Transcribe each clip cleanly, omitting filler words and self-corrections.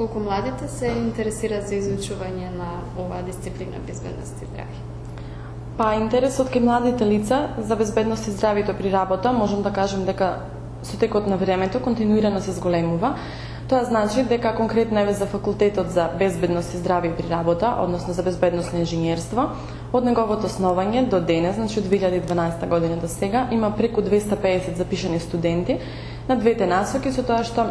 Колку младите се интересираат за изучување на оваа дисциплина безбедност и здравје? Па интересот кај младите лица за безбедност и здравјето при работа, можам да кажем дека со текот на времето континуирано се зголемува. Тоа значи дека конкретно еве за факултетот за безбедност и здравје при работа, односно за безбедносно инженерство, од неговото основање до денес, значи од 2012 година до сега, има преку 250 запишани студенти на двете насоки, со тоа што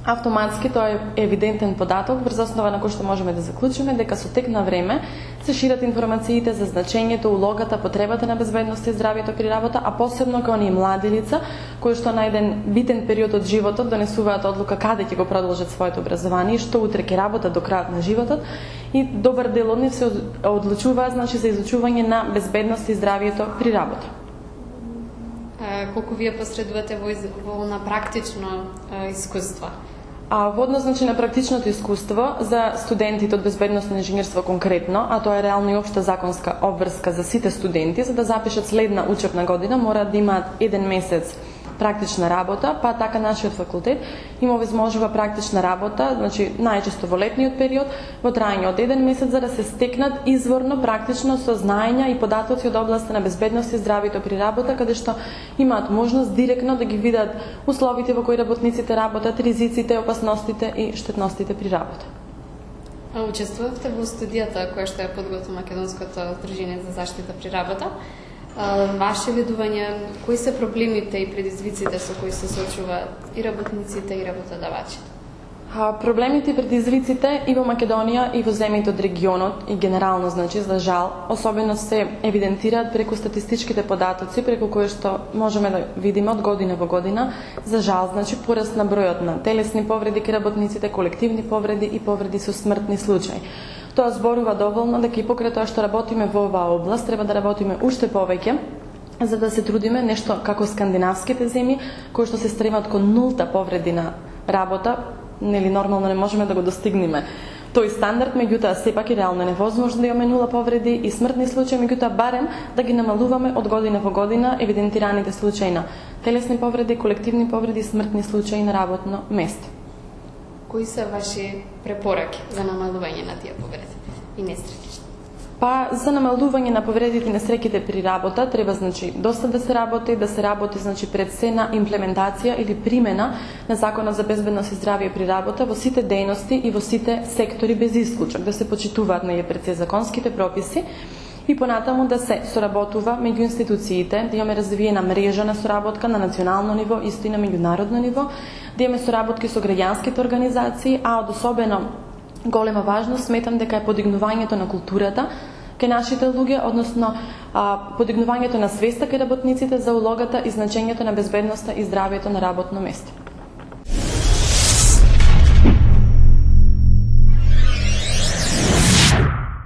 автоматски тоа е евидентен податок врз основа на кој што можеме да заклучиме дека со тек на време се шират информациите за значењето, улогата, потребата на безбедност и здравјето при работа, а посебно кај оние млади лица кои што на еден битен период од животот донесуваат одлука каде ќе го продолжат своето образование и што утре ќе работат до крајот на животот, и добар дел од нив се одлучуваат значи за изучување на безбедност и здравјето при работа. Колку вие посредувате во на практично искуство? Во однос значи на практичното искуство за студентите од безбедносно инженерство конкретно, а тоа е реално и општа законска обврска за сите студенти, за да запишат следна учебна година мораат да имаат 1 месец практична работа, па така нашиот факултет им овозможува практична работа, значи најчесто во летниот период, во трајање од 1 месец за да се стекнат изворно практично сознања и податоци од областа на безбедност и здравјето при работа, каде што имаат можност директно да ги видат условите во кои работниците работат, ризиците, опасностите и штетностите при работа. Учествувавте во студијата која што ја подготви Македонското здружение за заштита при работа. Ваше видување, кои се проблемите и предизвиците со кои се соочуваат и работниците и работодавачите? Проблемите и предизвиците и во Македонија и во земјите од регионот и генерално, значи, за жал, особено се евидентираат преку статистичките податоци, преку кои што можеме да видиме од година во година, за жал, значи, пораст на бројот на телесни повреди кај работниците, колективни повреди и повреди со смртни случаи. Тоа зборува доволно дека и покрај тоа што работиме во оваа област, треба да работиме уште повеќе, за да се трудиме нешто како скандинавските земји, кои што се стремат кон нулта повреди на работа, нели нормално не можеме да го достигнеме тој стандард, меѓутоа сепак и реално е невозможно да имаме нула повреди и смртни случаи, меѓутоа барем да ги намалуваме од година во година евидентираните случаи на телесни повреди, колективни повреди и смртни случаи на работно место. Кои се ваши препораки за намалување на тие повреди и несреќи? Па за намалување на повредите и несреќите при работа треба значи доста да се работи значи пред се на имплементација или примена на Законот за безбедност и здравје при работа во сите дејности и во сите сектори без исклучок, да се почитуваат пред се законските прописи и понатаму да се соработува меѓу институциите, да имаме развиена мрежа на соработка на национално ниво, исто и на меѓународно ниво, да имаме соработки со граѓанските организации, а од особено голема важност сметам дека е подигнувањето на културата кај нашите луѓе, односно подигнувањето на свеста кај работниците за улогата и значењето на безбедноста и здравјето на работно место.